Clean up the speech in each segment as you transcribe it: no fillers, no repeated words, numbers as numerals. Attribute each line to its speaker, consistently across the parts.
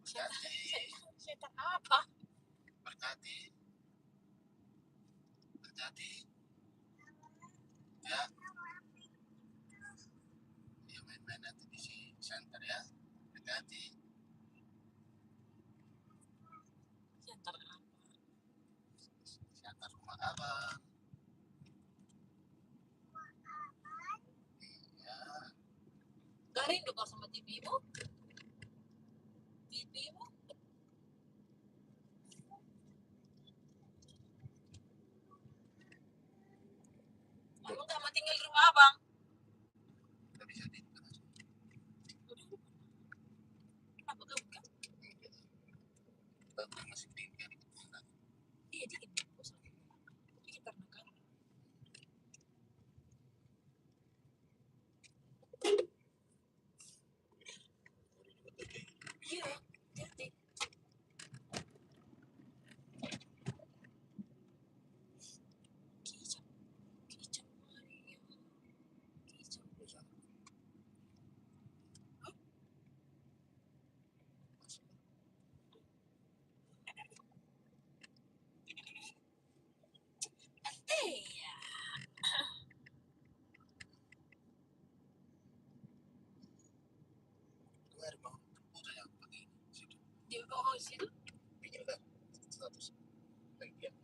Speaker 1: Setan apa?
Speaker 2: Berkati. Ya. Ya main-main nanti di center ya. Berkati.
Speaker 1: Center apa?
Speaker 2: Center rumah abang. Iya.
Speaker 1: Garing dong sama TV-mu. TV-mu. Abang gak mau tinggal di rumah abang.
Speaker 2: Gak bisa di.
Speaker 1: Kenapa gak buka?
Speaker 2: Bang masih tinggal.
Speaker 1: Iya dikit. Dikit karena kan. Iya, hati-hati. Kicap. Kicap Maria. Kicap. Iya.
Speaker 2: Keluar mau udah yang pakai situ.
Speaker 1: Di bawah situ.
Speaker 2: Pinjam kan 100 bagian.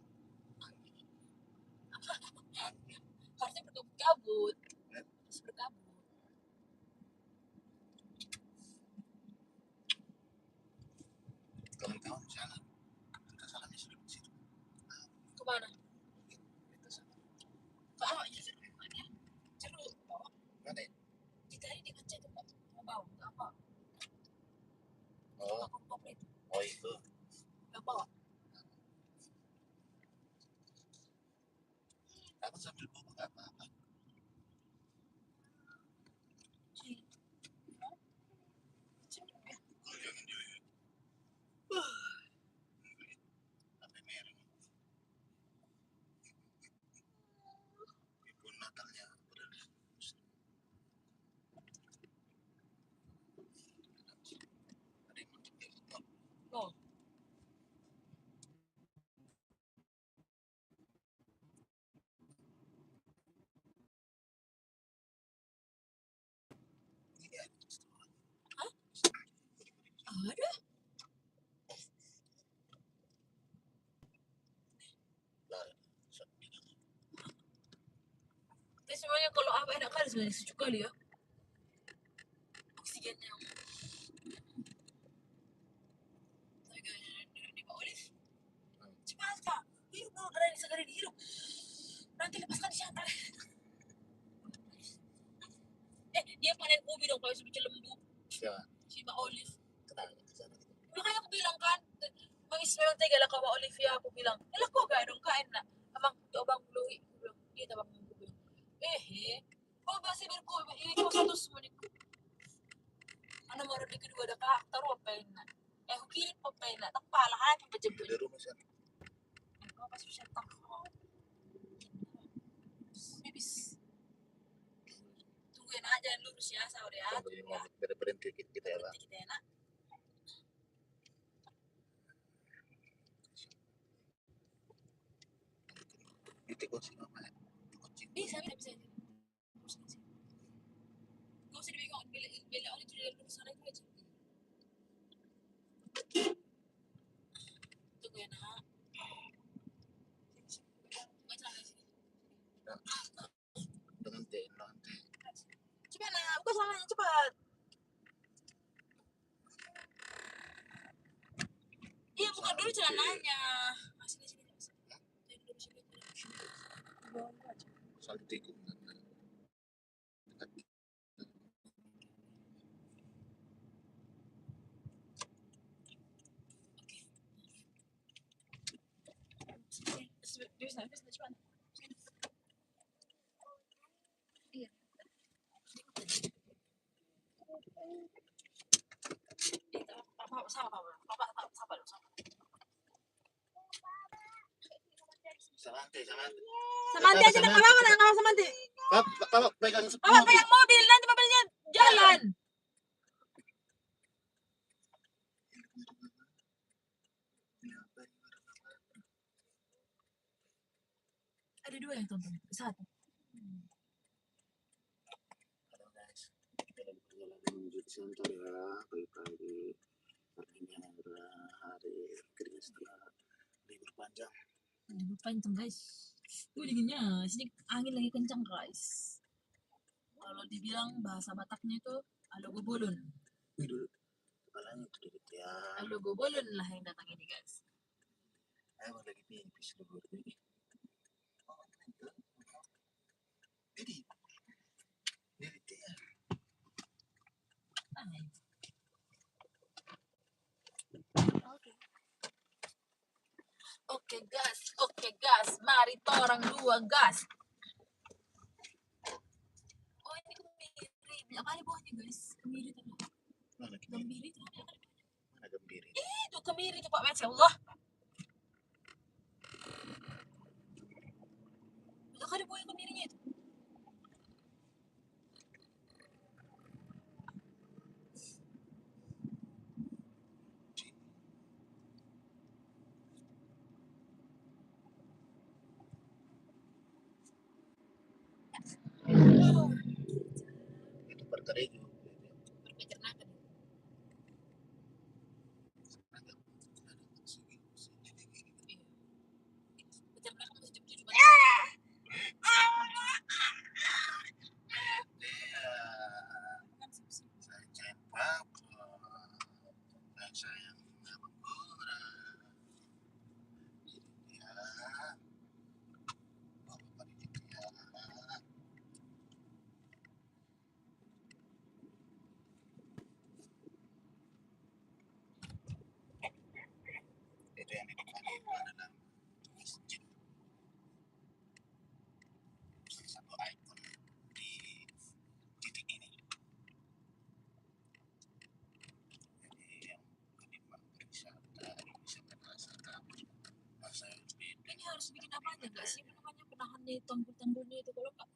Speaker 1: Harusnya berkabut-kabut. Harus berkabut.
Speaker 2: Kawan-kawan sana. Kita salahnya sudah di situ.
Speaker 1: Kemana?
Speaker 2: Kita sana.
Speaker 1: Ke awak ya jeruk. Jeruk. Bawa.
Speaker 2: Mana ya?
Speaker 1: Kita ini dikecek tuh Pak. Mau bawa. Apa?
Speaker 2: Oh.
Speaker 1: Komplit.
Speaker 2: Oh itu.
Speaker 1: Gak bawa.
Speaker 2: Aku sambil bawa nggak apa-apa. Sampai merah. Pun Natalnya udah di. Ada yang mungkin kayak gitu.
Speaker 1: Oh.
Speaker 2: Iya.
Speaker 1: Hah? Ada? Tapi sebenarnya kalau apa enak kali sebenarnya sejuk kali ya. Oksigennya. Tapi kayak di Pak Olive. Cepat Pak. Hirup dulu ada yang segera dihirup. Nanti lepaskan di shantar. Dia panen ubi dong kalau sudah lembu.
Speaker 2: Ya.
Speaker 1: Si Pak Olive.
Speaker 2: Kenapa ke sana gitu?
Speaker 1: Makanya aku bilang kan, Bang Is memang tega lah kalau Olivia, aku bilang, elah kok gak dong kain nak, abang belui, aku bilang, iya tak abang aku bilang, kok masih berku, ini kok satu semua nih, anak mau di kedua ada kak, taruh apa ini nak, aku kiri apa ini nak, tak pala hanya berjemput,
Speaker 2: Di rumah sana.
Speaker 1: kok pas bisa tak, bibis, tungguin aja lurus ya, saudara ya,
Speaker 2: Sampai mau berhenti kita ya Pak.
Speaker 1: kita enak.
Speaker 2: Itu kucing apa ya?
Speaker 1: Bisa. Gak usah dipegang, bela oleh itu dari lurus sana itu aja. Tunggu ya nak.
Speaker 2: Nanti.
Speaker 1: Cepat nak, buka salahnya cepat. Iya buka dulu celananya. Sini.
Speaker 2: Salju tikung.
Speaker 1: Bisa cepat. Iya. Sama. Samanti aja nak apa Samanti.
Speaker 2: Bapak pegang
Speaker 1: mobil nanti mobilnya jalan. dua yang tonton? Satu. Hmm.
Speaker 2: Halo guys, kita lagi perjalanan menuju ke Santar ya pagi-pagi. Karena ini adalah hari kerja setelah libur panjang.
Speaker 1: Libur panjang guys. Dinginnya. Sini angin lagi kencang guys. Kalau dibilang bahasa Bataknya itu alogobulun.
Speaker 2: Wih dulu, kepalanya itu dulu ya.
Speaker 1: Alogobulun lah yang datang ini guys.
Speaker 2: Ayo lagi pipis dulu ini. Jadi, jadi dia.
Speaker 1: Aneh. Oke gas, mari torang dua gas. Oh ini kemiri, banyak kali buahnya guys, kemiri itu.
Speaker 2: Mana kemiri?
Speaker 1: Gembiri itu banyak kali.
Speaker 2: Mana gembiri?
Speaker 1: Itu kemiri itu Pak Masya Allah. Banyak kali buahnya kemirinya itu.
Speaker 2: Itu perkara itu.
Speaker 1: Peternakan. Iya. Peternakan masih jujur banget. Kan sip-sip.
Speaker 2: Saya cek papa. Sayang abang kurang. Ya, bapak ini dia. Itu yang di depan itu adalah masjid. Salah satu ikon di titik ini. Jadi yang penikmat berwisata bisa merasakan masa yang beda.
Speaker 1: Ini harus bikin apa aja nggak sih namanya penahannya tanggul-tanggulnya itu kalau nggak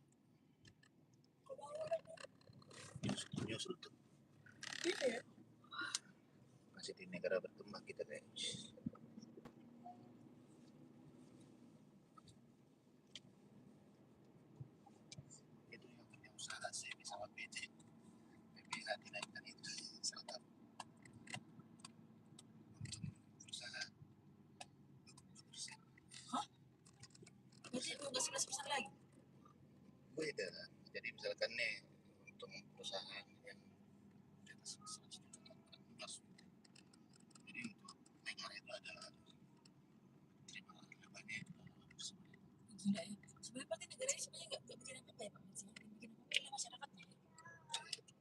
Speaker 2: Nyusul tuh
Speaker 1: gitu ya.
Speaker 2: masih di negara berkembang kita guys. Itu yang punya usaha sih sama PT PPH dinaikkan itu salah satu untuk berusaha 20%.
Speaker 1: Hah? Berarti nggak 11% lagi.
Speaker 2: Beda. Jadi misalkan nih untuk perusahaan yang di atas 100 juta jadi untuk negara itu ada terima lebahnya itu
Speaker 1: Gila ya. Sebenarnya berarti negara ini sebenarnya nggak bikin apa-apa ya Pak Mensi. Yang bikin apa-apa adalah masyarakatnya.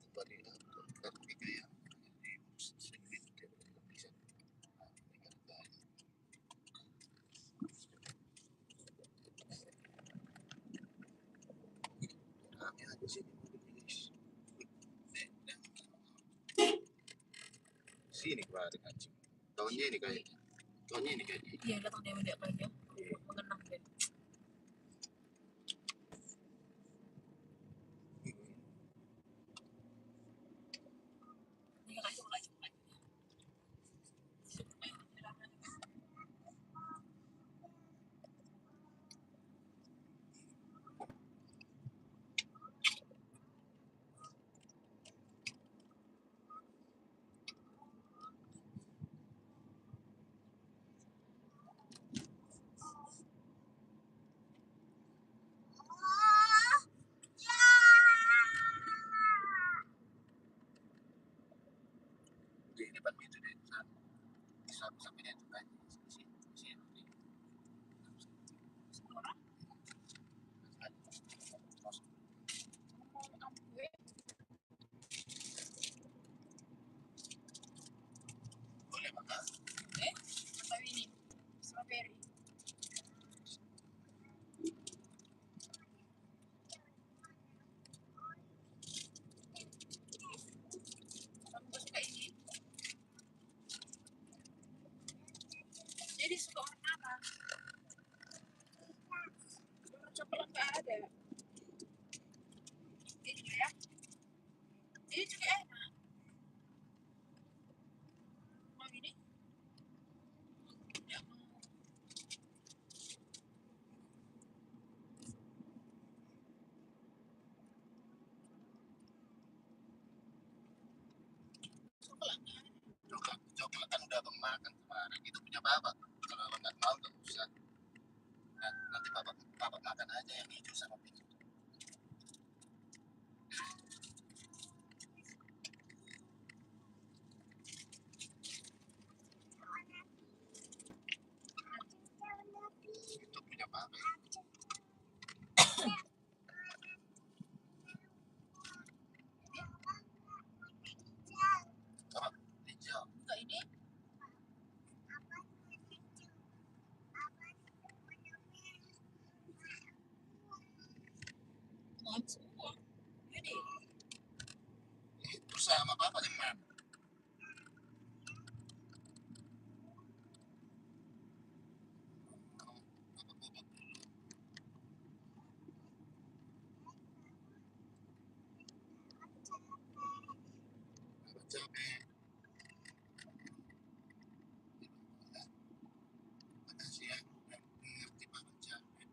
Speaker 2: kembali ke tiga yang diurus sendiri tidak bisa negara lain. Rame aja sini guys. Sini kemarin anjing. Tahunnya ini kayaknya. Tahunnya ini kayaknya.
Speaker 1: Iya datang dia mendiak lagi ya. Mengenang dia. Ini kasih makasih.
Speaker 2: Di depan itu deh. Sampai dia tuh kan sini. Boleh makan.
Speaker 1: Atau ini strawberry. Kamu nggak suka ini? Jadi suka warna apa? Warna coklat nggak ada. Ini ya. Ini juga enak. Mau ini? Ya mau.
Speaker 2: ada itu punya bapak. Kalau abang nggak mau nggak usah. Nah, nanti bapak makan aja yang hijau sama pink. Itu punya bapak. Apa? Hijau.
Speaker 1: Buka ini. Mau habis semua. Ini.
Speaker 2: Itu sama bapak yang mana? Capek. Makasih ya. Ngerti bapak capek.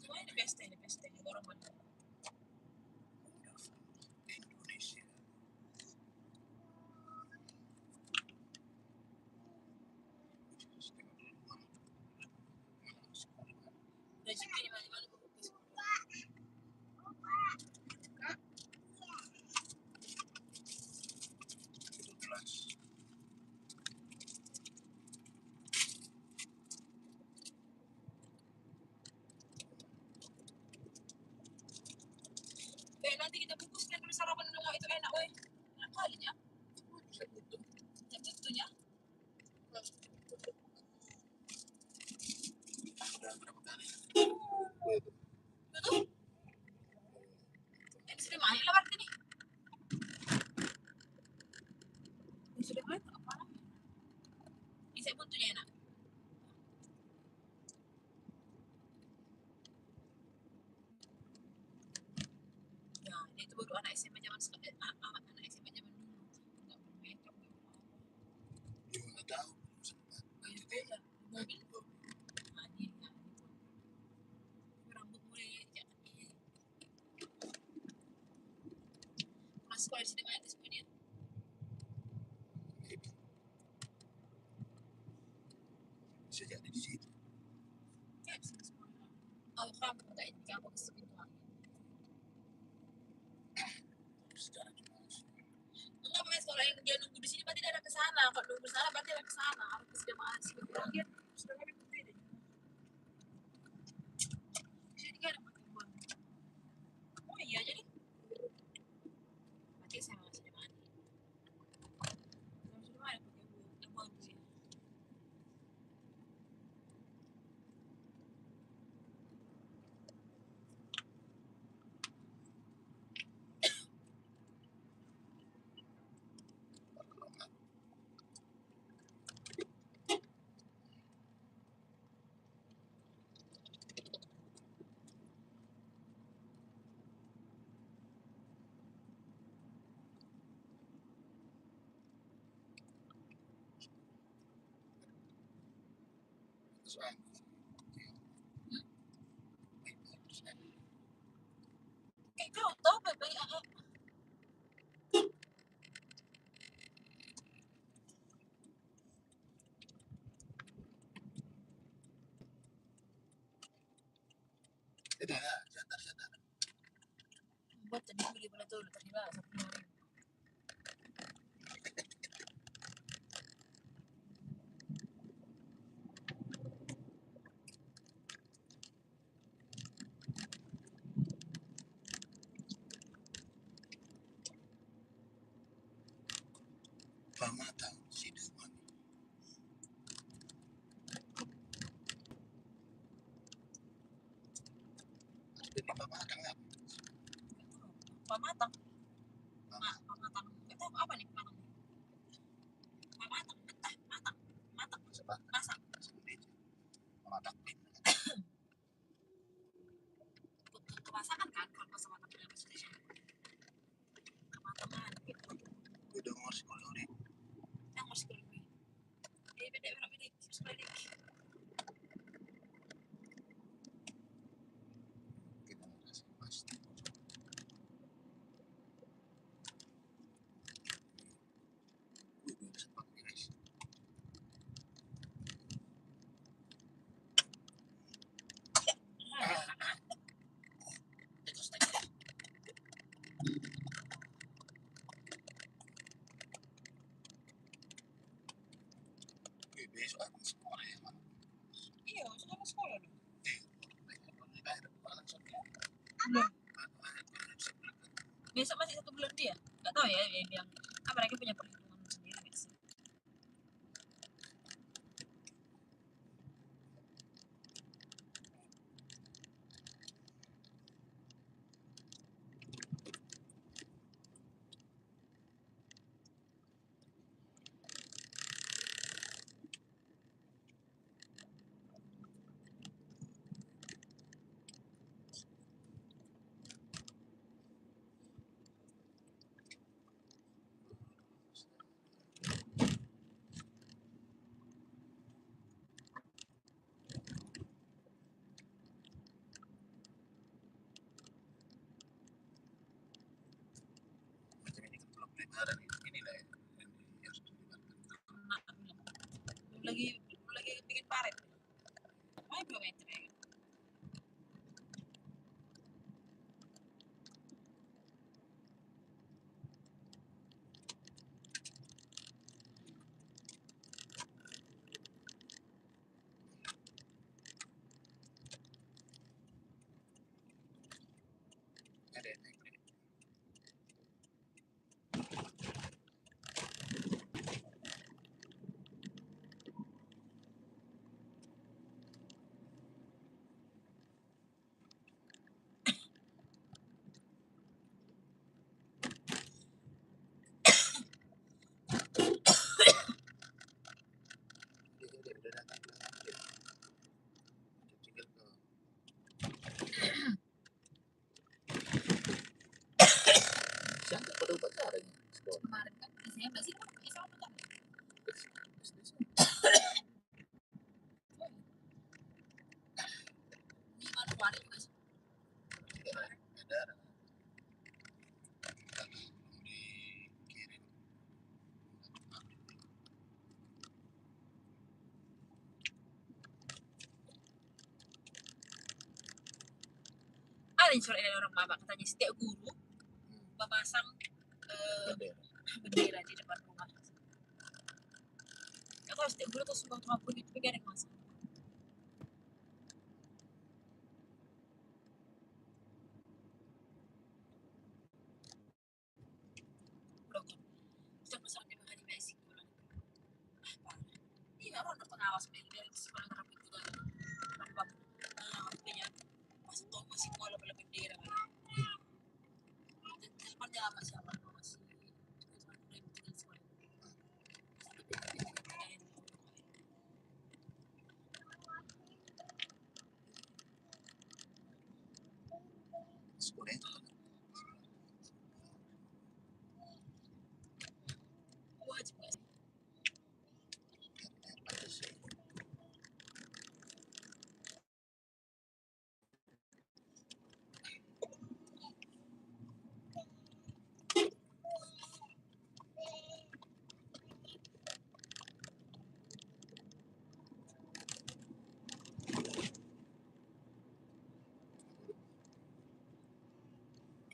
Speaker 1: Cuma ini pesta ini orang banyak.
Speaker 2: Indonesia.
Speaker 1: Rezeki di mana-mana bukis.
Speaker 2: Itu jelas.
Speaker 1: Nanti kita bungkuskan dulu sarapan dulu itu enak weh. Enak kali ya.
Speaker 2: Bisa butuh.
Speaker 1: Jam tentunya.
Speaker 2: Udah berapa kali?
Speaker 1: Betul. Ini sudah main lah berarti nih. Ini sudah main apa? Ini saya buntunya enak. Ya, ini itu baru anak SMA zaman sekarang. Anak SMA zaman dulu. Enggak bermakeup, enggak apa-apa.
Speaker 2: Gimana tahu?
Speaker 1: Kayak beda. Mobil. Nah, ini ya gitu. Rambut mulai jangan ini. Mas kalau di sini banyak semuanya.
Speaker 2: Bisa jadi di situ.
Speaker 1: Kayak bisa semua. Oh, kamu enggak ini kamu ke situ lagi.
Speaker 2: Secara jelas.
Speaker 1: Enggak mas, kalau yang dia nunggu di sini berarti dia ada ke sana. Kalau nunggu di sana berarti ada ke sana. Harus sudah masih berangkat. Sudah ada ke sini. Sini kan ada pakai uang. Oh iya jadi. Berarti saya masih ada mandi. Saya sudah ada pakai uang di sini.
Speaker 2: Soal.
Speaker 1: Kayak kau tahu baik-baik.
Speaker 2: Tidak ya, jatah.
Speaker 1: Buat tadi beli bola tuh tadi lah 10.000.
Speaker 2: Pamata, siduman. Jadi pamata nggak?
Speaker 1: Pamatang. Pamatang. Itu apa nih pamatang? Pamatang, betah, matang, matang,
Speaker 2: Sebab
Speaker 1: masak.
Speaker 2: pamata pin.
Speaker 1: Kemasakan kan kalau masak matang dalam bahasa Indonesia. Kematangan gitu.
Speaker 2: Udah ngurus sekolah nih.
Speaker 1: Yang harus kelui. Beda orang beda sekolah ini.
Speaker 2: Kita ngerasa pasti. besok ada sekolah ya, Mak.
Speaker 1: Iya, sekarang sekolah dong.
Speaker 2: Langsung ya.
Speaker 1: Belum. Besok masih 1 bulan dia. Nggak tahu ya yang mereka punya perhitungan sendiri nggak sih?
Speaker 2: Macam ini kan belum lebaran inilah ya, yang harus dilebarkan.
Speaker 1: Nah, belum lagi bikin paret. Ayo belum itu ya.
Speaker 2: Ada yang naik nih. Dia udah datang dia. Tinggal ke siapa pada upacaranya sekolah.
Speaker 1: Kemarin kan biasanya masih kan pakai sama kan. Di Manokwari juga sih.
Speaker 2: Ada dikirim.
Speaker 1: Ada yang surat dari orang mama katanya setiap guru memasang bendera di depan rumah. Ya kalau setiap guru tuh semua kampung itu gak ada yang masang. Udah kan. Kita pasang di mana di basic pulang. Iya orang pengawas dari sekolah rapi juga. Tanpa punya masih tahu masih sekolah bela bendera. Telepon dia apa siapa masih telepon udah tinggal sekolah.
Speaker 2: Sekolah itu
Speaker 1: Wajib nggak sih?
Speaker 2: ada sih.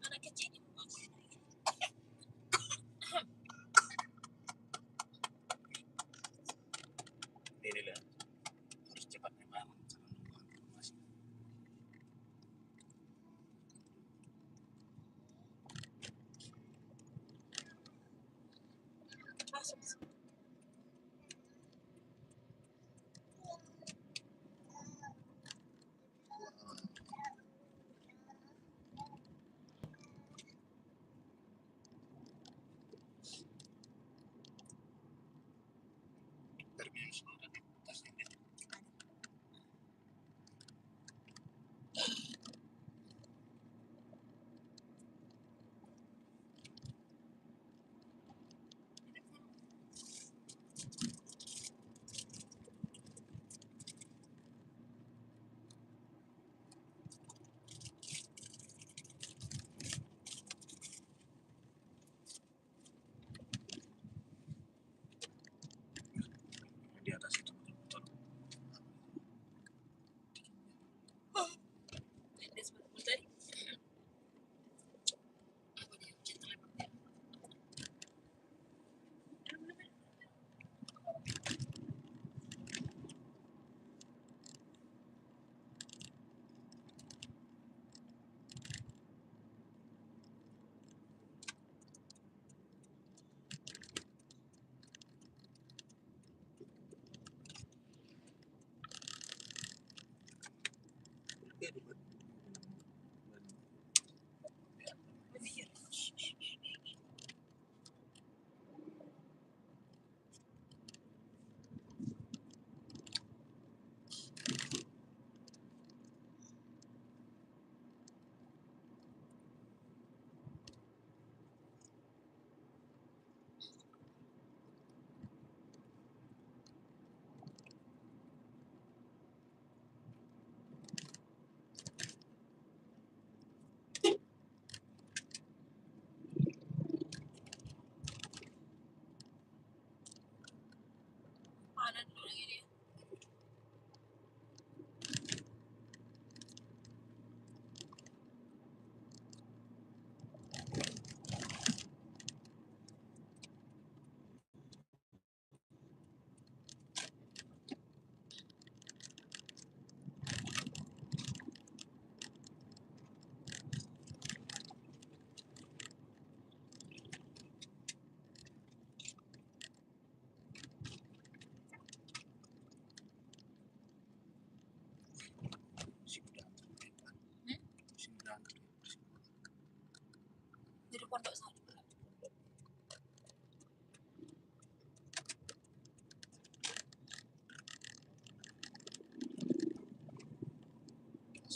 Speaker 1: Anak kecil ini
Speaker 2: Inilah harus cepat memang karena nunggu informasi.
Speaker 1: masuk.
Speaker 2: Terbiasa ada di tasnya ini. Di atas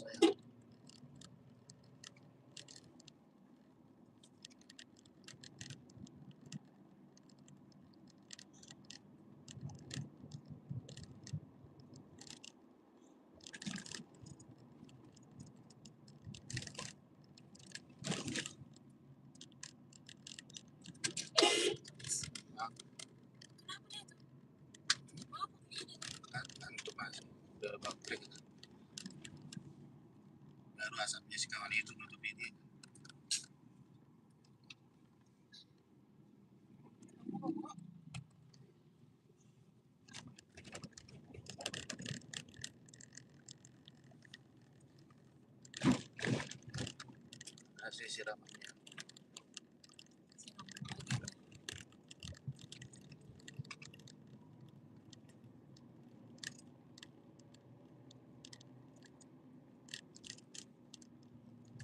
Speaker 2: saya.
Speaker 1: Kenapa dia tuh? Mabuk ini.
Speaker 2: Kan itu masih udah baterai kan. Baru asapnya si kawan itu nutup ini. Kasih siramannya.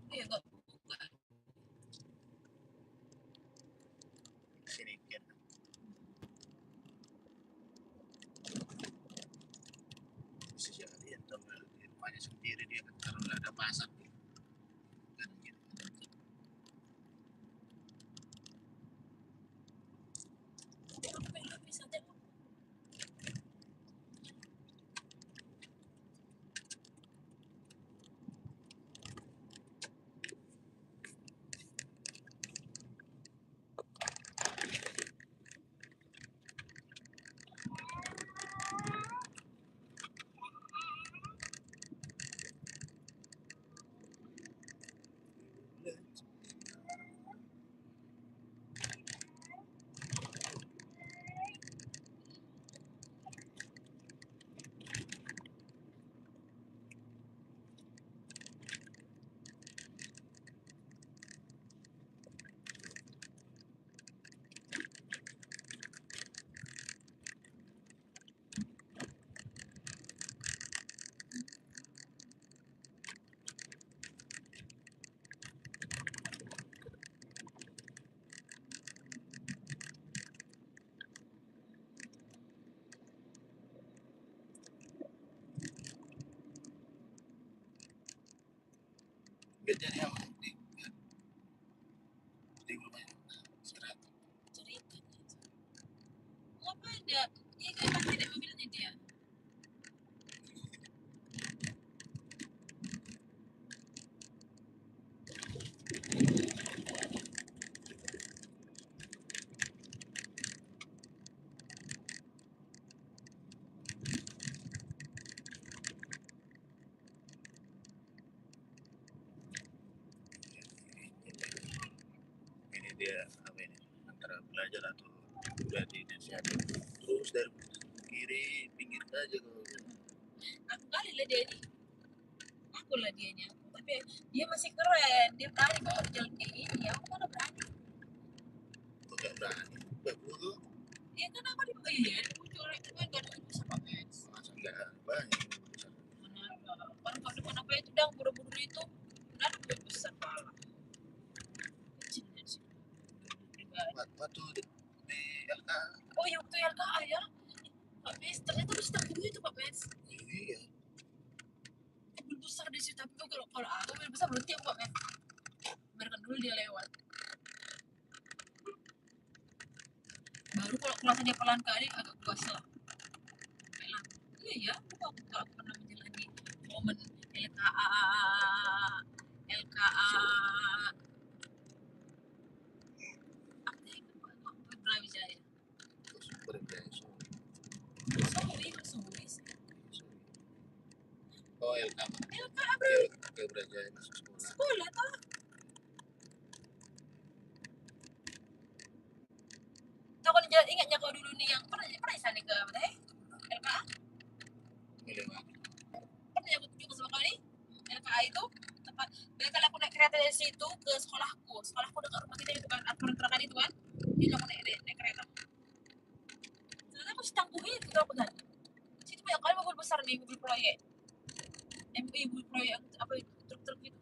Speaker 1: Iya enggak.
Speaker 2: Sini kan. Bisa jangan dia tahu di rumahnya sendiri dia kan kalau nggak ada masak kan gitu.
Speaker 1: Tengok bisa tengok.
Speaker 2: Biar jadi apa di rumahnya serat.
Speaker 1: Cerita. Ngapain dia? Dia kayak pasti di mobilnya dia.
Speaker 2: Ini dia apa ini antara belajar atau udah dinasihatin terus dari kiri pinggir aja kalau
Speaker 1: Aku kali lah dia ini. Aku lah dianya. Tapi dia masih keren. Dia berani bawa jalan kayak gini. Aku mana berani.
Speaker 2: nggak berani bagus tuh
Speaker 1: Ya kan aku di iya, muncul itu kan gak ada yang bisa pakai.
Speaker 2: masa nggak banyak
Speaker 1: Kenapa? Orang kalau depan apa itu dang buru-buru itu. Kenapa gue besar pala? Kecil dari situ.
Speaker 2: waktu di LK
Speaker 1: Oh ya waktu LKA ya. Pak Mes, ternyata harus tanggung itu Pak Mes.
Speaker 2: iya
Speaker 1: Mobil besar di situ, tapi kalau aku mobil besar berhenti aku Pak Mes. Biarkan dulu dia lewat. Baru kalau dia pelan kali agak gas lah. Pelan. Iya ya, aku pernah menjalani momen LKA. Aku ingat Pak, waktu Brawijaya.
Speaker 2: terus berbiaya
Speaker 1: Sorry sih.
Speaker 2: oh LK
Speaker 1: LKA bro,
Speaker 2: ke Brawijaya masuk sekolah
Speaker 1: sekolah toh. Tahu kan ingatnya kau dulu nih yang pernah di sana ke mana LKA?
Speaker 2: melewati
Speaker 1: Pernah aku tunjuk sama kau nih LKA itu tempat kali aku naik kereta dari situ ke sekolahku dekat rumah kita itu kan aturan terakan itu kan jadi aku naik kereta ternyata aku setangguh itu tau kan situ banyak kali mobil besar nih mobil proyek MI mobil proyek apa itu truk-truk gitu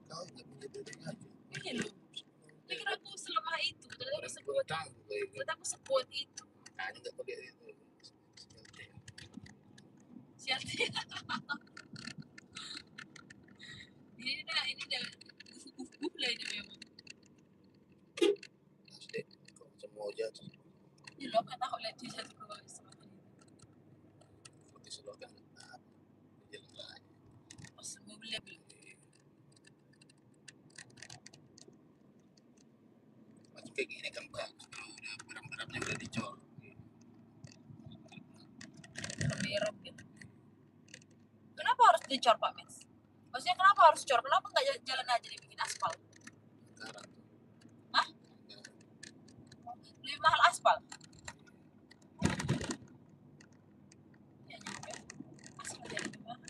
Speaker 2: kau nggak punya bedanya aja
Speaker 1: iya loh pikir aku selemah itu ternyata aku
Speaker 2: orang tua
Speaker 1: sekuat
Speaker 2: tahu kayak gitu
Speaker 1: ternyata aku sekuat itu
Speaker 2: makanya nggak boleh itu
Speaker 1: sial
Speaker 2: jatuh.
Speaker 1: Iya loh, nggak tahu lihat dia jatuh ke bawah sama dia.
Speaker 2: Putih selokan jalan lain.
Speaker 1: Pas mobilnya bilang,
Speaker 2: Macam kayak gini kan Pak, kalau udah barang-barangnya udah dicor.
Speaker 1: merem gitu. Kenapa harus dicor Pak Mens? Maksudnya kenapa harus cor? Kenapa nggak jalan aja dibikin aspal?
Speaker 2: Sekarang tuh.
Speaker 1: Hah?
Speaker 2: Ya,
Speaker 1: Lebih mahal aspal? Ya nyampe. Asal jadi lebih mahal.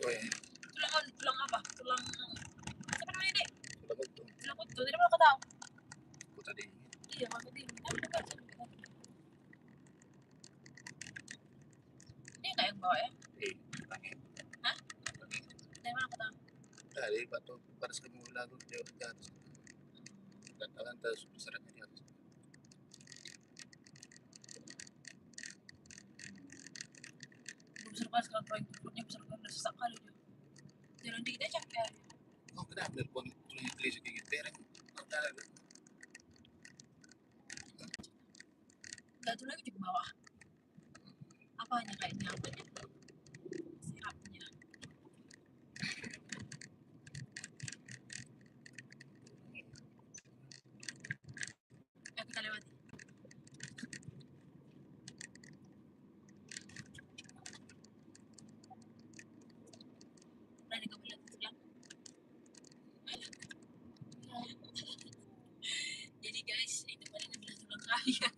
Speaker 2: oh ya,
Speaker 1: Tulang apa? Tulang apa namanya dek?
Speaker 2: sudah betul.
Speaker 1: Tulang utuh. Tadi mau tahu.
Speaker 2: Aku tadi
Speaker 1: Iya kalau tadi. Kan bukan sih. Dia nggak yang bawa ya?
Speaker 2: tangi.
Speaker 1: Hah? Dari mana aku tahu?
Speaker 2: Tadi waktu pada kamu lalu dia di atas. Dan tangan terus berserakan di atas.
Speaker 1: Besar banget sekarang proyek perutnya besar banget. Udah sesak kali dia. Jalan dikit aja capek.
Speaker 2: Oh kenapa nelpon tulang gelis kayak gitu bereng? Oh tak ada.
Speaker 1: Nggak tuh lagi di bawah. Apanya kayaknya apanya? Sirapnya. Yang kita lewati. Berani kamu lihat tulang? Jadi guys, itu paling adalah tulang kaya.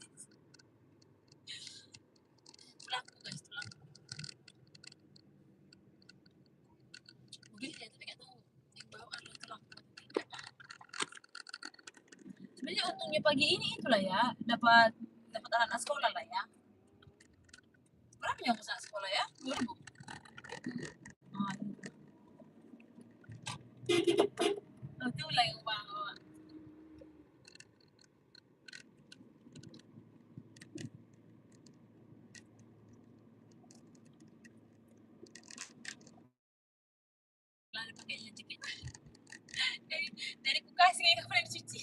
Speaker 1: Tulangku guys, tulang. Mobil ya, tapi nggak tahu yang bawa adalah tulang. Sebenarnya untungnya pagi ini itulah ya, dapat anak sekolah lah ya. Berapa yang usaha sekolah ya? 2.000. Oh, itu lah yang bawa. Lalu pakainya jepit. Dari ku kasih kayak kapan dicuci.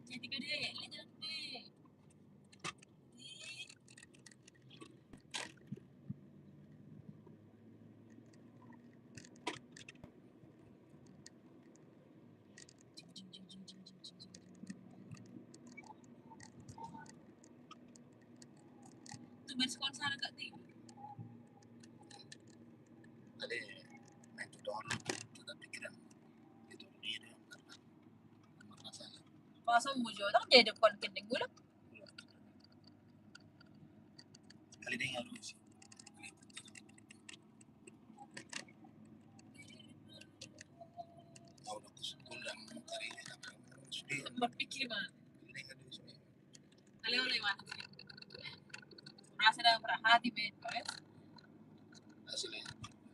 Speaker 1: Jadi gede, lihat jalan deh. Tuh bersekolah sana gak tinggi.
Speaker 2: Tadi main tutor kita pikiran itu dia yang karena masalah.
Speaker 1: Pasal mo jo, tak jadi depan kendeng gula.
Speaker 2: Kali ini harus tahu dok sekolah kali ini apa sudah
Speaker 1: Berpikir mana?
Speaker 2: kali ini harus
Speaker 1: Aleo lewat. Rasa dah perhati ben, guys.
Speaker 2: hasilnya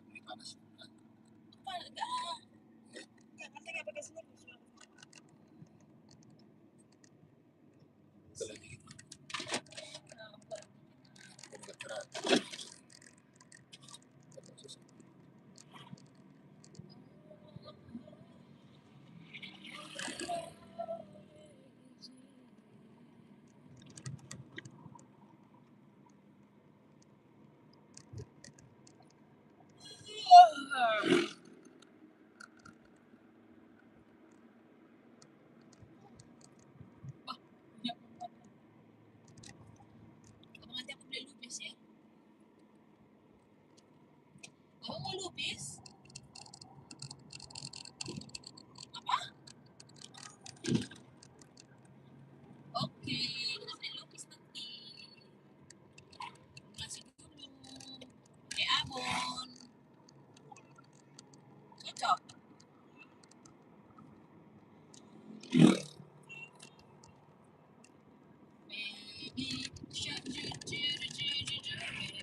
Speaker 2: ini panas.
Speaker 1: Apa enggak? Enggak ngerti enggak pakai sini.
Speaker 2: Kalau ini enggak berat.
Speaker 1: Nanti aku beli lupis ya. Kamu mau lupis? Apa? Oke, kita beli lupis nanti. Ngasih dulu. Pakai abon. Cocok. Baby shark, do do do do do do.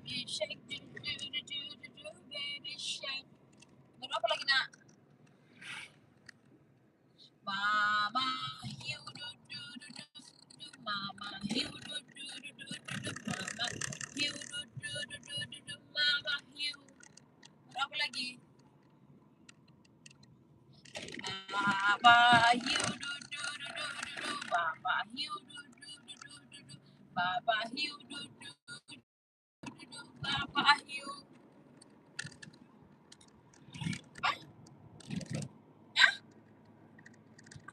Speaker 1: Baby shark, do do do do do do. Baby shark. Baru apa lagi nak? Mama, you do do do do do. Mama, Bapak hiu duduk, duduk, Bapak hiu. Apa? Hah?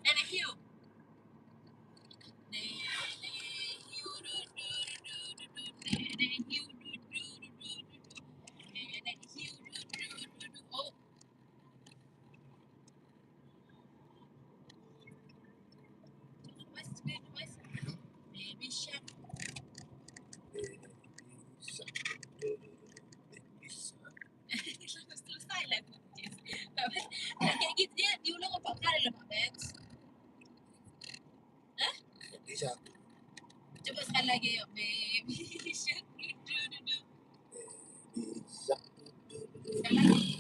Speaker 1: Nenek hiu. Nenek hiu duduk, duduk, duduk. Nenek hiu duduk, duduk, duduk. Nenek hiu duduk, duduk. Oh, mas. Baby shark. Selesai lah. Kayak gitu dia diulang 4 kali loh, Pak Bebs. Hah?
Speaker 2: Bisa.
Speaker 1: Coba sekali lagi yuk, baby shark. Duduk.
Speaker 2: Bisa.
Speaker 1: Sekali lagi.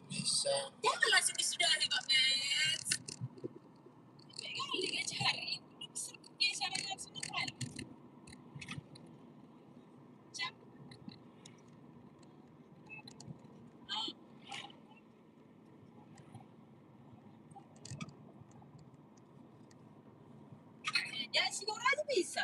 Speaker 2: Bisa.
Speaker 1: Jangan langsung disudahi, Pak Bebs. Kayak kali kan cari. Dia cara langsung kali. Cak. Ah, ya siguro aja bisa.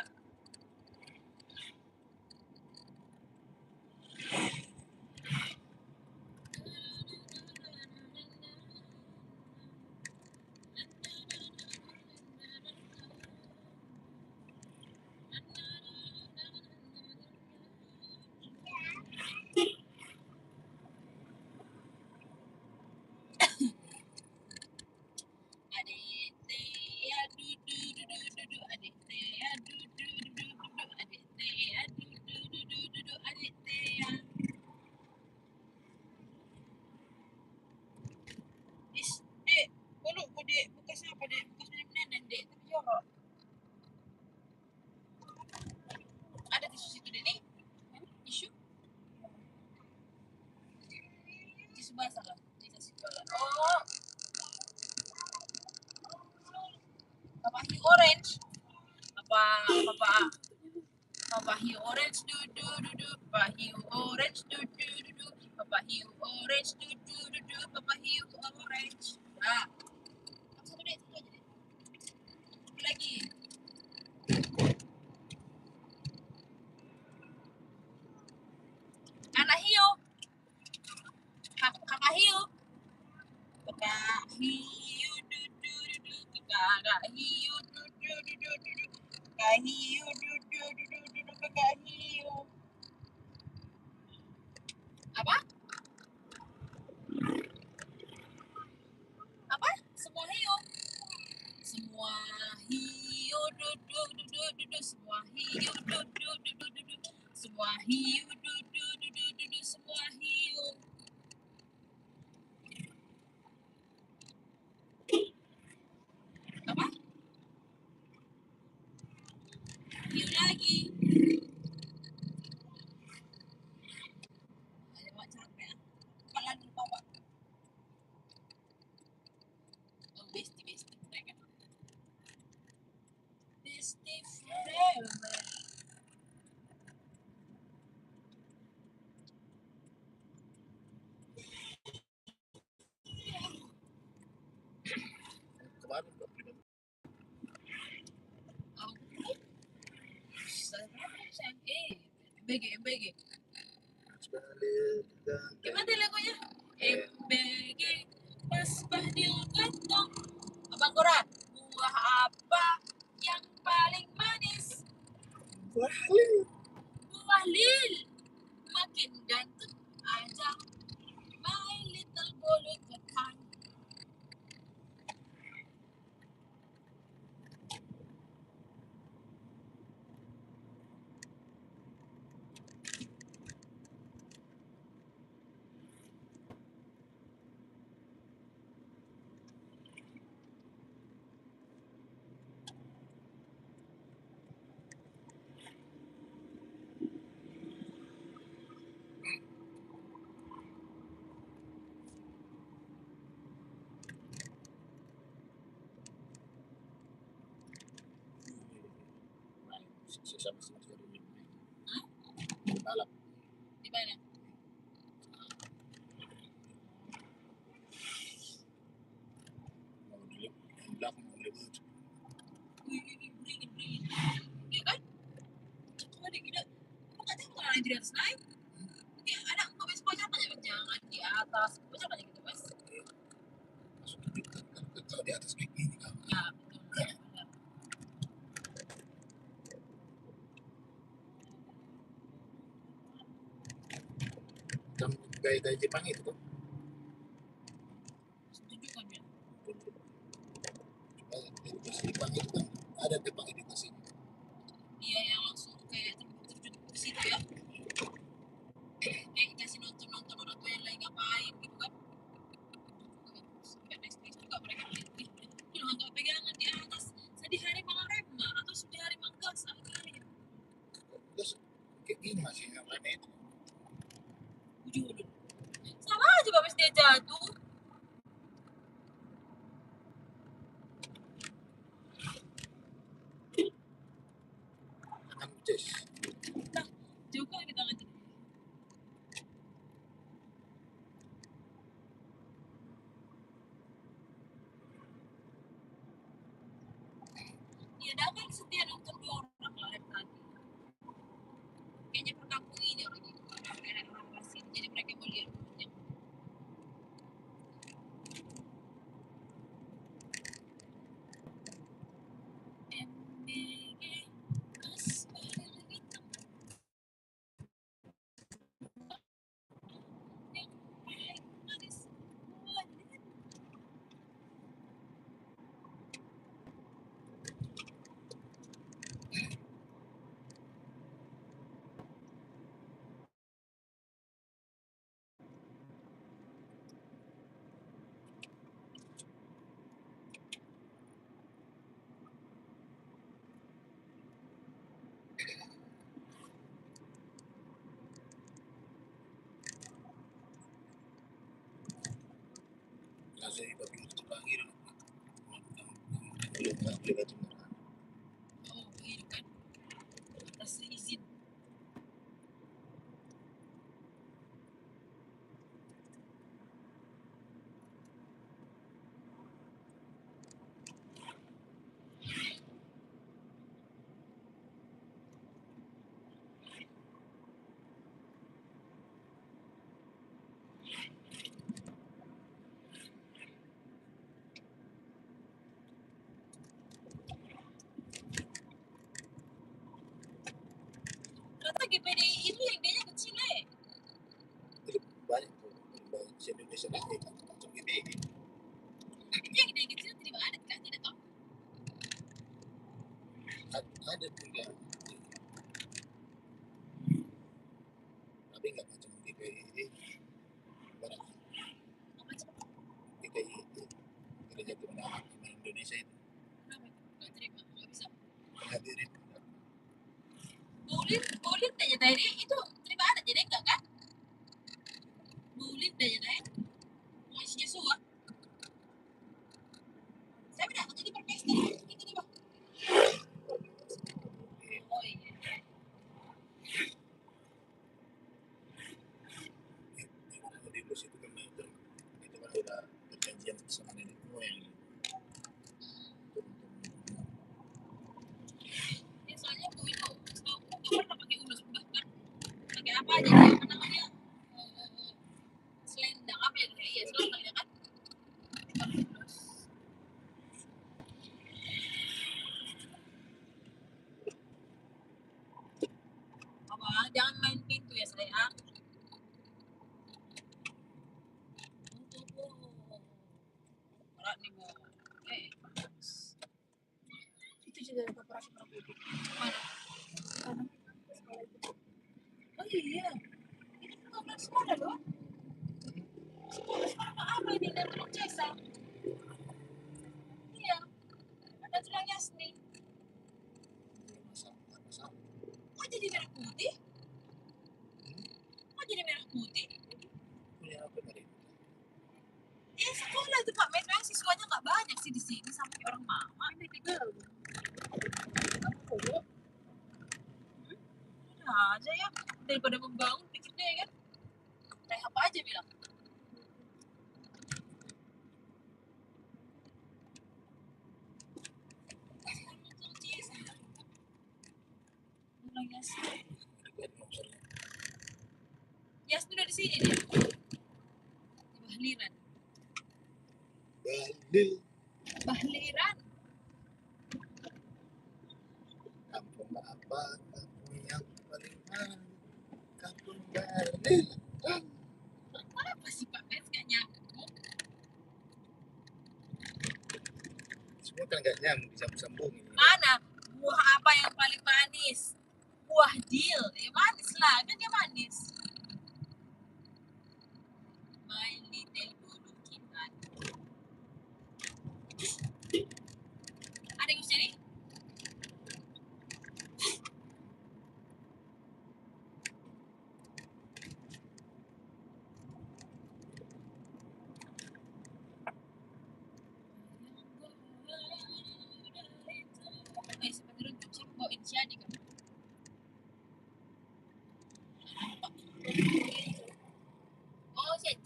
Speaker 1: Adik Tia duduk. Adik Tia duduk. Adik Tia duduk. Adik Tia. Dek, kok dek bekas apa dek? Bekas minum nenek dek, tapi jorok. Ada tisu situ dek nih? Tisu? Tisu basah lah. Tisu basah. Oh, apa hiu orange? Apa hiu orange duduk. Apa hiu orange duduk. Apa hiu orange duduk. Apa hiu orange. Ah, satu dek, satu aja dek. Satu lagi. Anak hiu. Kakak hiu. Kakak hiu duduk. Kakak hiu duduk. Kakak hiu duduk. Kakak hiu. Apa? Apa? Semua hiu. Semua hiu duduk. Semua hiu duduk. Semua hiu duduk. Semua hiu. Apa? Hiu lagi. Ada mak capek. Kepala lupa pak. Oh, bestie. Mereka. Bestie forever.
Speaker 2: Kemarin 25
Speaker 1: Oh, sayang. MBG.
Speaker 2: sekali.
Speaker 1: Gimana lagunya? MBG pas Bahdil gantong. Abang Koran, buah apa yang paling manis? Buah lil. Makin ganteng aja. My little bolut makan.
Speaker 2: Sama sekali.
Speaker 1: Hah?
Speaker 2: Balap.
Speaker 1: Di mana?
Speaker 2: Mau di belakang mau lewat.
Speaker 1: Wih. Iya kan?
Speaker 2: gaya-gaya Jepang itu tuh.
Speaker 1: Tunjukkan ya.
Speaker 2: Coba edukasi Jepang itu kan ada Jepang edukasi.
Speaker 1: Iya yang langsung kayak terjun ke situ ya. Kayak kasih nonton orang tua yang lain ngapain gitu kan. Sampai next juga mereka bilang, lu nggak pegangan di atas. Sedih hari Mangarema atau sedih hari Manggas akhirnya.
Speaker 2: Terus kayak gini masih yang aneh itu.
Speaker 1: Ujung sama aja babes dia jatuh.
Speaker 2: Tangan Ces.
Speaker 1: Nah, juga di tangan dia. Dia dapat setia nonton 2 orang live tadi. Kayaknya perkampung ini orang itu. Kayak orang pasir. Jadi mereka mau lihat yang MBG Aspal hitam yang paling manis.
Speaker 2: Langsung ibabi itu terakhir. Belum aplikasi merah.
Speaker 1: Oh, iya kan? Atas izin. Ternyata GPDI itu yang dia kecil ya.
Speaker 2: Jadi banyak tuh. Bahasa Indonesia lagi kan. Macam gini.
Speaker 1: Itu yang dia kecil terima adat kan? Tidak tahu.
Speaker 2: Ada juga. Tapi nggak macam GPI. Barang
Speaker 1: Apa sih?
Speaker 2: GPI itu. Gereja Kemenangan Indonesia itu.
Speaker 1: Kenapa? Nggak terima, nggak bisa.
Speaker 2: Hadirin.
Speaker 1: Boleh tanya tadi itu terima adat jadi enggak kan? Boleh tanya tadi. Mau isi Yesua. Saya tidak jadi perpesta gitu nih bang. Oh iya.
Speaker 2: Di bus itu kan itu kan udah perjanjian sama nenek moyang.
Speaker 1: Biasanya bu itu setahu aku nggak pernah pakai ulus bahkan pakai apa aja dia apa namanya selendang apa ya iya selendang ya kan bukan ulus. Abang jangan main pintu ya sayang. Berat nih bu. Itu juga ada koperasi perempuan. Mana? Mana? Oh iya. Ini bukan sekolah loh. Sekolah apa ini dan tulang Cesa? Iya. Ada tulang Yasni. Kok jadi merah putih? Kok jadi merah putih?
Speaker 2: Punya apa tadi?
Speaker 1: Sekolah itu Pak, memang siswanya nggak banyak sih di sini sampai orang mama. Ini tiga. Udah aja ya, daripada membangun pikirnya ya kan. Kayak apa aja bilang. Yasmin udah di sini dia. Di Bahliran. Bahliran.
Speaker 2: Kampung apa? Kampung yang paling mana? Kampung Bahlil. Semua kan nggak nyambung, disambung-sambung ini.
Speaker 1: Mana? Buah apa yang paling manis? Buah deal. Ya manis lah, kan dia manis. My little bulu kita. Ada yang sini? Sebenarnya untuk siapa kau inisiasi kan? Oh, siap.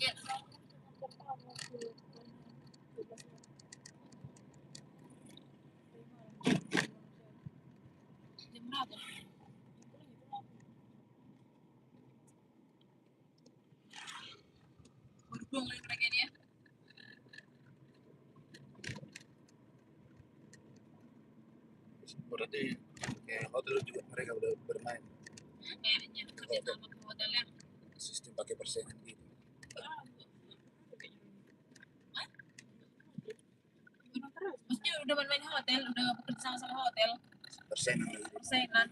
Speaker 1: Jam berapa? Berhubung lagi mereka dia.
Speaker 2: Berarti kayak hotel juga mereka udah bermain
Speaker 1: Kayaknya kerja sama ke hotelnya.
Speaker 2: sistem pakai persenan gitu.
Speaker 1: Maksudnya udah main-main hotel, udah bekerja sama hotel.
Speaker 2: Persenan lagi.
Speaker 1: Persenan.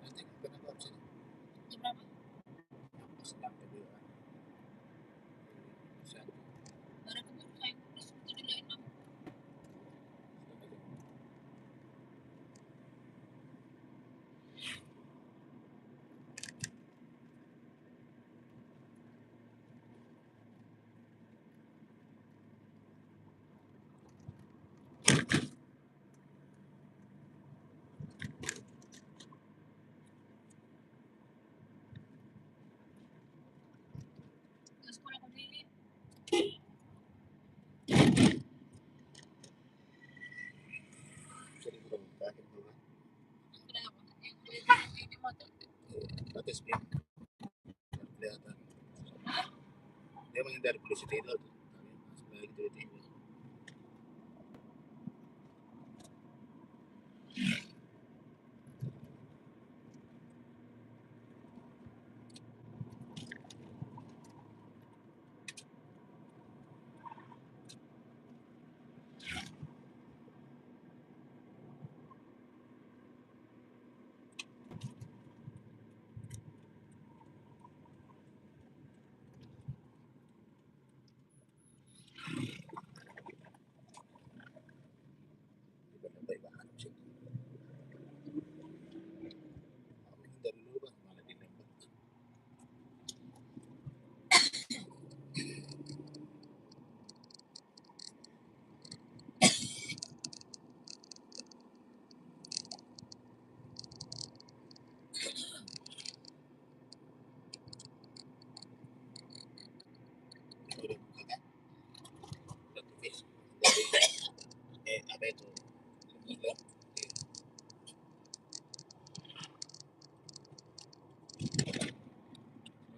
Speaker 2: Nanti kenapa absen?
Speaker 1: Jam berapa?
Speaker 2: Sedang kedua. Siapa?
Speaker 1: Baru keburu saya terus tidurnya 6. Ke sekolah kau sendiri.
Speaker 2: Jadi kurang kaget juga.
Speaker 1: Kenapa? Yang di motor.
Speaker 2: Batas dia kelihatan. Dia menghindari polisi tidur tuh. Sebenarnya tiba-tiba. Tiba-tiba bahan sih. Menghindari lubang malah dilempar. Udah buka kan? Udah tulis. Apa itu?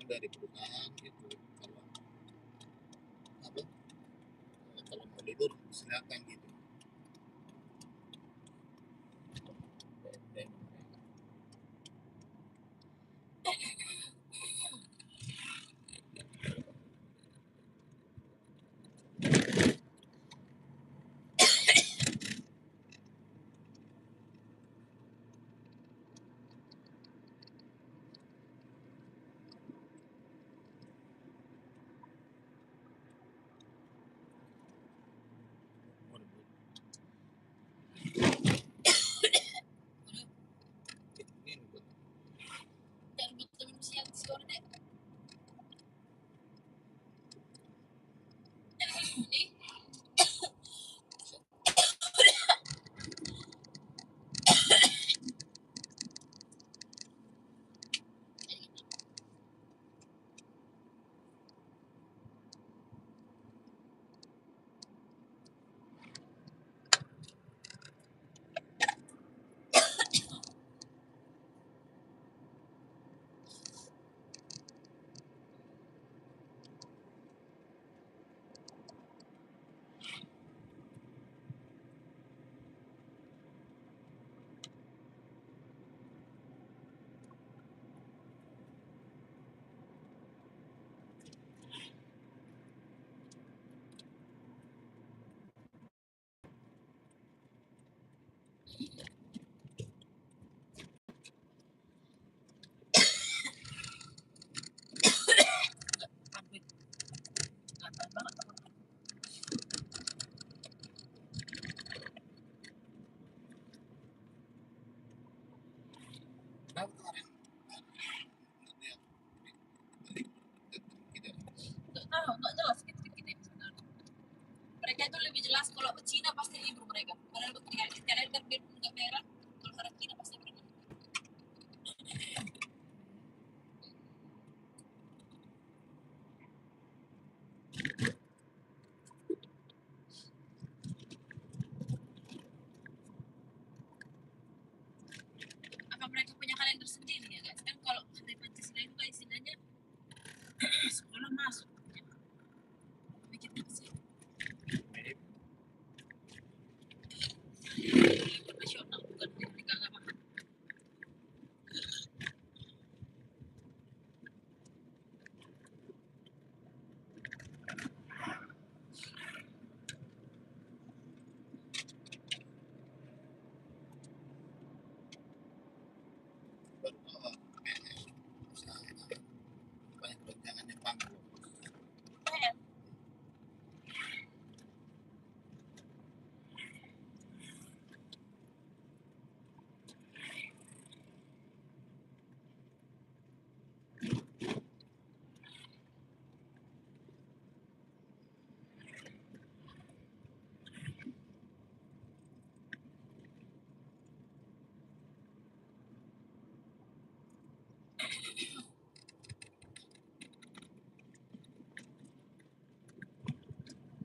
Speaker 2: Dari perusahaan gitu. Kalau apa? Kalau mau libur silakan gitu. Dan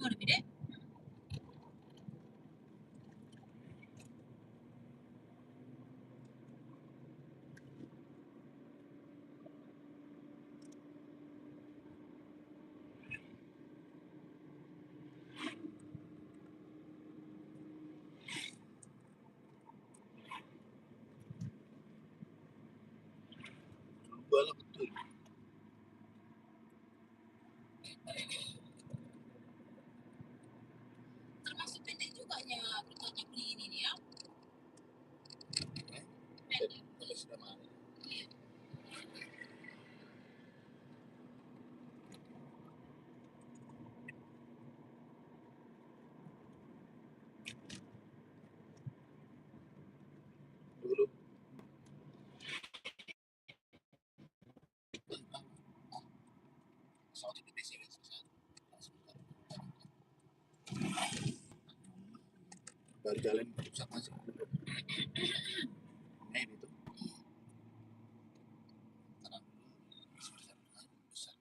Speaker 1: Mau lebih deh.
Speaker 2: Bala betul.
Speaker 1: Termasuk pendek juga nya bertanya beli ini nih ya.
Speaker 2: Eh,
Speaker 1: Pendek.
Speaker 2: Kalau sudah mahal.
Speaker 1: Iya.
Speaker 2: Dulu pesawat itu basic kan susah. Baru jalan pusat masuk. Itu. Karena besar.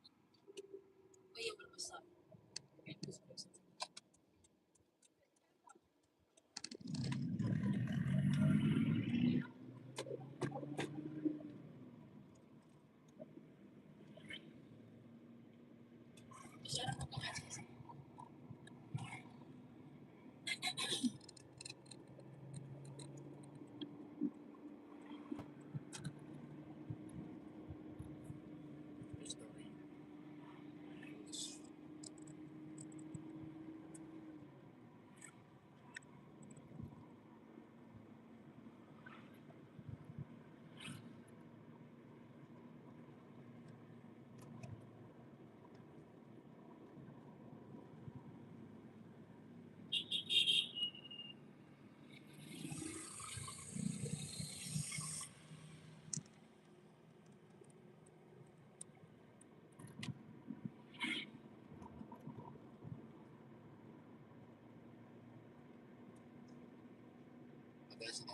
Speaker 1: Oh iya berbesar. Oke, besar. Bicara ngomong aja sih.
Speaker 2: Story. Ada sih.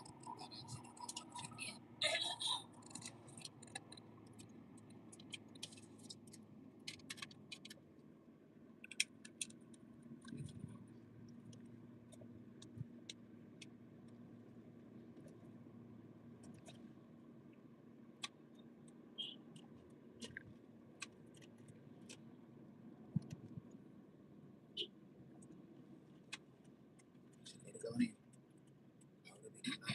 Speaker 2: Ini kau nih. Kau udah bikin apa?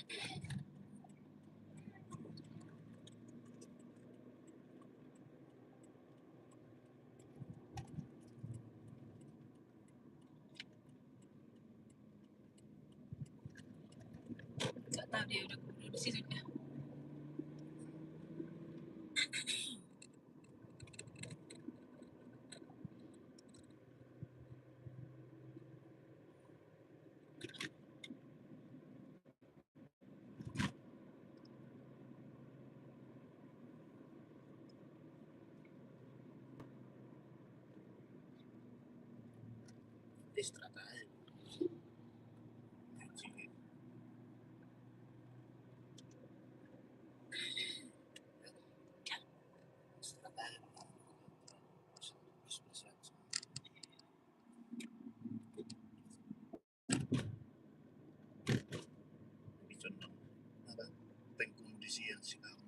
Speaker 1: Nggak tahu dia udah di situ dia.
Speaker 2: Istirahat aja. Istirahat aja. Lebih condong apa? Pengkondisian si kamu.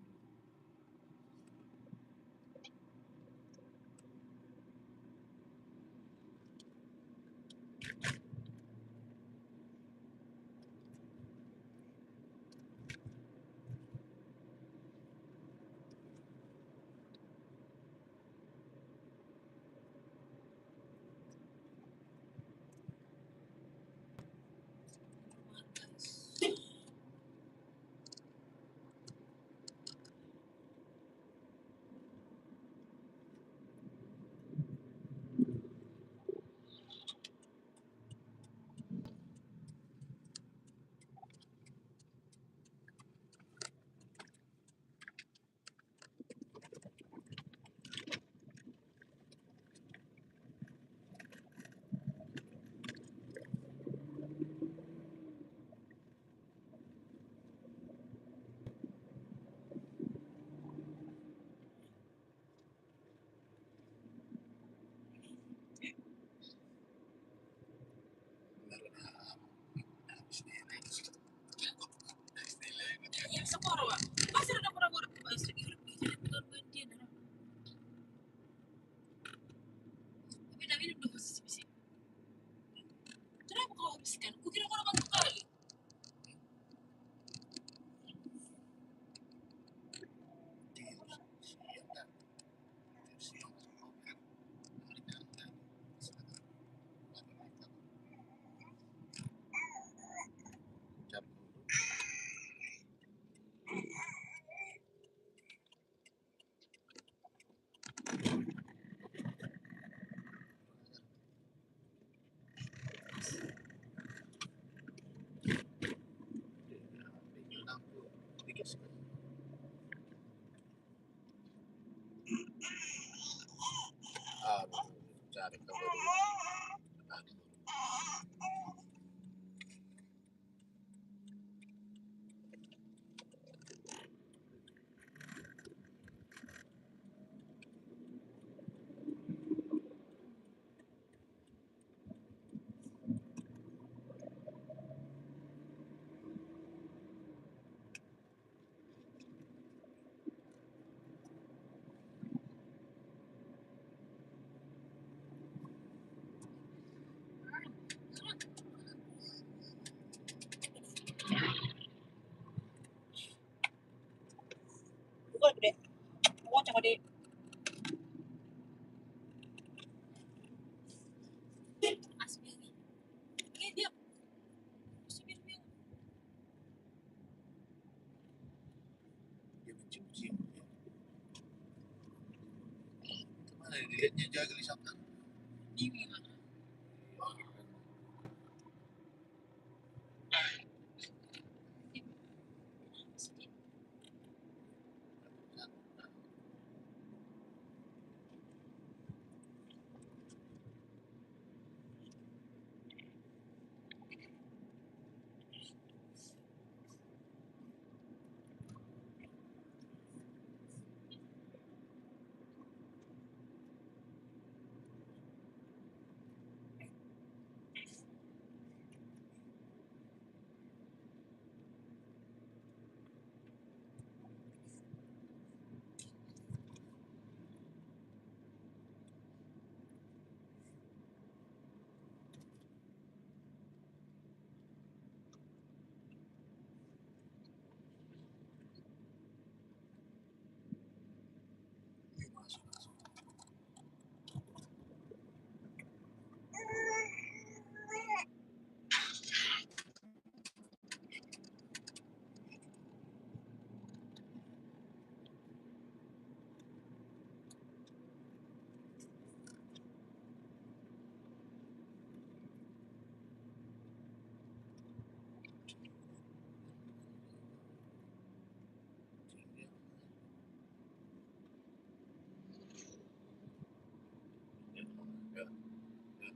Speaker 2: Ah, cari tahu dulu.
Speaker 1: Bukan gede. Mau coba deh. Asbiri. Dia Asbiri.
Speaker 2: Dia mencium-cium. Kemana dilihatnya jaga di sana?
Speaker 1: Ini lah.
Speaker 2: Masuk, masuk. Ya,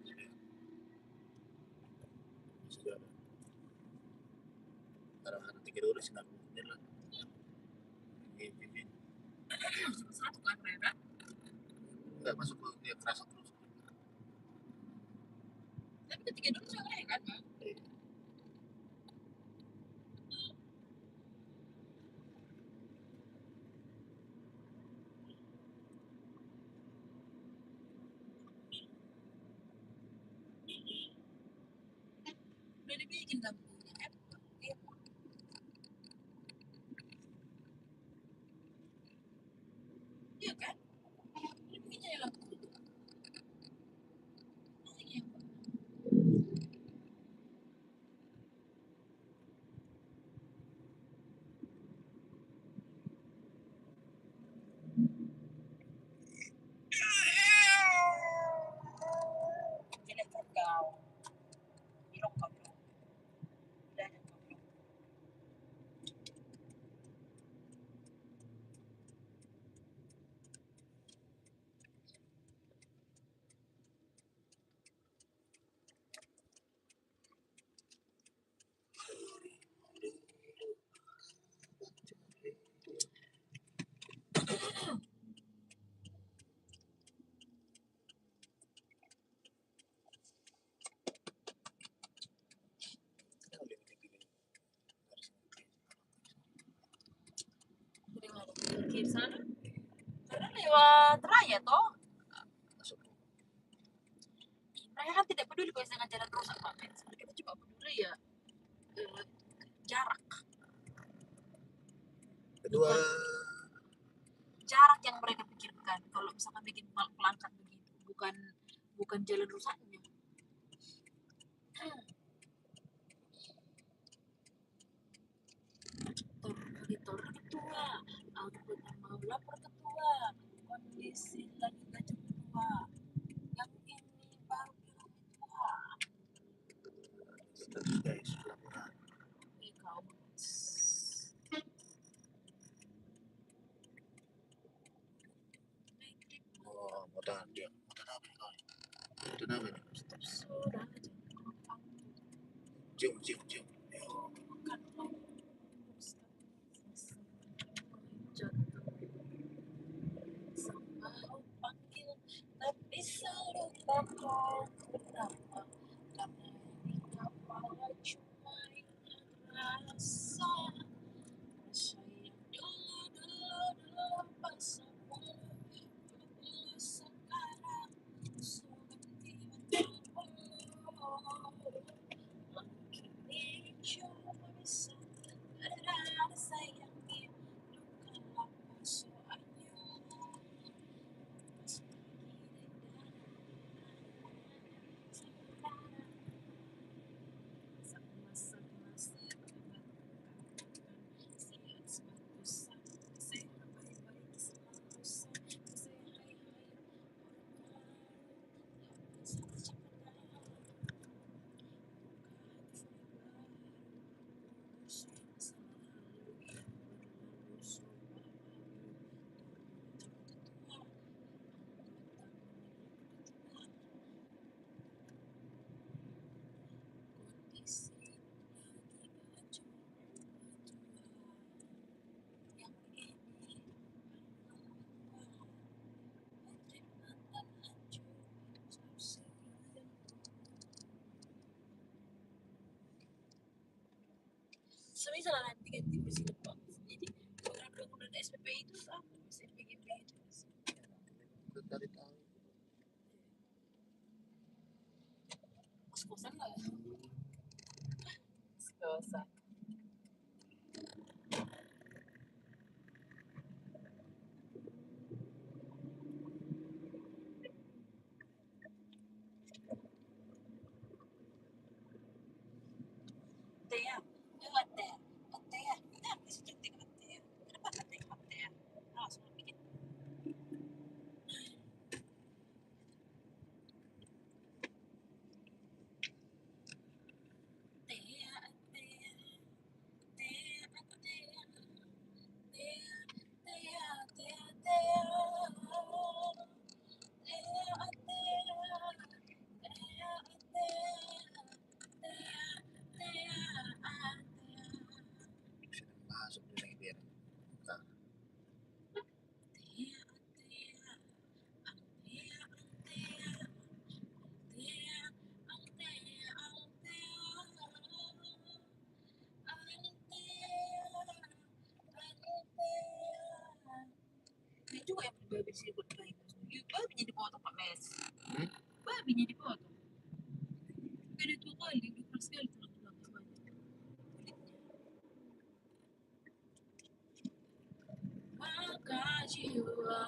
Speaker 2: ya. Sudah. Karena tiga dulu sih nggak lah.
Speaker 1: Satu kan mereka.
Speaker 2: Nggak masuk ke dia kerasa terus.
Speaker 1: Tapi ketiga dulu juga kan, Bang? Udah dibikin lampunya kan? Iya kan? Udah bikin jadi lampu. Iya. Jelek kan kau. Bilang kau bilang. Udah kau bilang. Dari mana? Kiri sana? Karena lewat raya toh.
Speaker 2: Masuk.
Speaker 1: Raya kan tidak peduli kalau dengan jalan rusak Pak Men. Kita cuma peduli ya jarak.
Speaker 2: Kedua,
Speaker 1: Jarak yang mereka pikirkan kalau misalkan bikin pelangkat begitu, bukan jalan rusaknya. Tor ketua, aku benar mau lapor ketua, kondisi lagi kacau ketua, yang ini baru bilang ketua.
Speaker 2: status guys, laporan.
Speaker 1: Kau
Speaker 2: Mudah dia. Mudah apa nih kau? Mudah apa nih?
Speaker 1: Sudah aja.
Speaker 2: Cium, cium, cium.
Speaker 1: Bukan jatuh sama panggil, tapi selalu bakal kenapa? Karena ini kepala cuma ingat rasa yang dulu pas semua dulu sekarang sudah tiba-tiba mungkin ini cuma bisa ada sayangnya duka lama soalnya sama-sama sebat sehat selalu sehat baik-baik selalu sehat hai kondisi lagi kacau yang ini semisal nanti ganti mesin depan jadi program-program SPP itu apa SPGP itu
Speaker 2: Udah cari tahu.
Speaker 1: kos-kosan lah kos-kosan teh ya teh teh ya kita bisa cantik teh ya kenapa teh teh ya langsung bikin teh ya teh ya teh ya teh ya teh ya teh ya teh ya
Speaker 2: Sudah masuk di lagi dia. Nah,
Speaker 1: ini juga yang babi sih buat bayi babinya dipotong Pak Mes babinya dipotong gede 2 kali 12 kali tulang-tulangnya banyak maka jiwa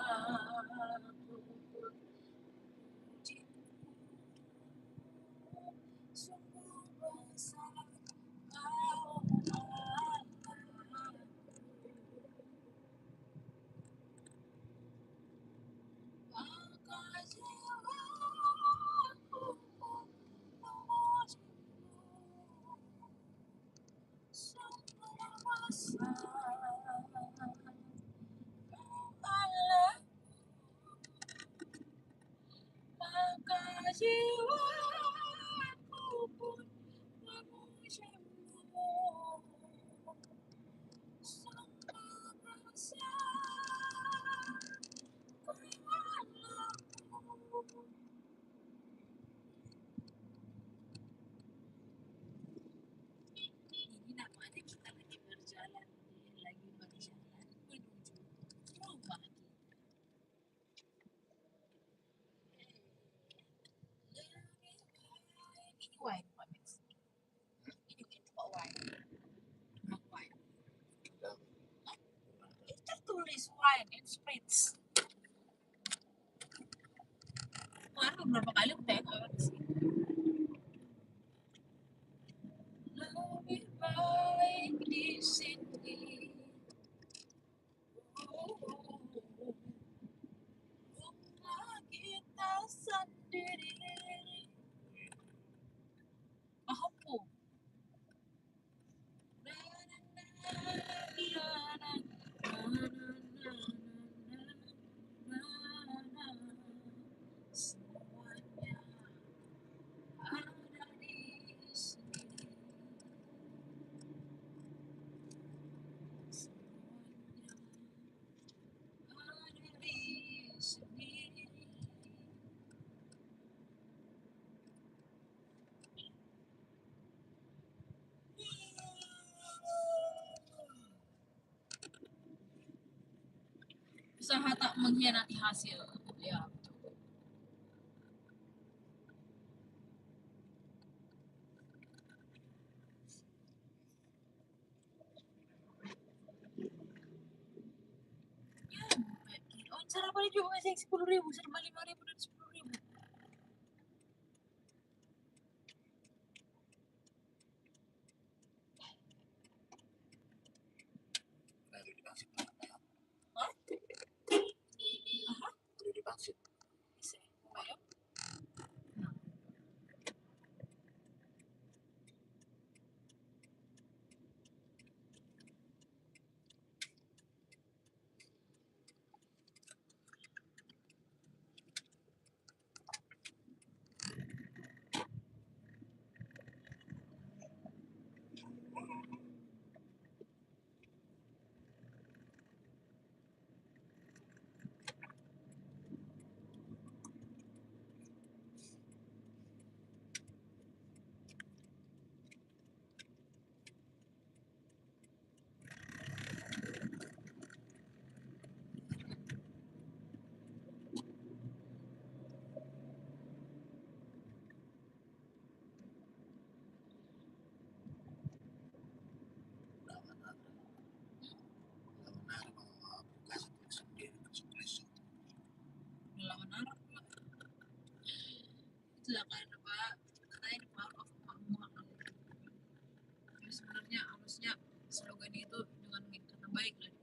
Speaker 1: sungguh besar kau maka jiwaku sungguh besar Allah maka jiwaku pun memujimu sungguh besar Allahku. Ini namanya kita lagi berjalan menuju rumah kita. Ini wine, Pak Max. Ini Pak wine. Pak wine. Itu tulis wine and spritz. Kemarin beberapa kali aku tengok di sini. Lebih baik di sini. Rumah kita sendiri. Apa? Usaha tak mengkhianati hasil. Ya, betul. Ya, oh, sarapan juga masih 10.000, serba 5.000 dan 10.000.
Speaker 2: Dari dipangsit.
Speaker 1: Hah? Aha,
Speaker 2: Dari dipangsit.
Speaker 1: bisa. Ayo. Nah,
Speaker 2: Lawan mau aplikasi tulisan dia tulis.
Speaker 1: melawan arah pula. Itulah kan apa katanya the power of emak-emak. Ya, sebenarnya harusnya slogan itu dengan kata baik lah.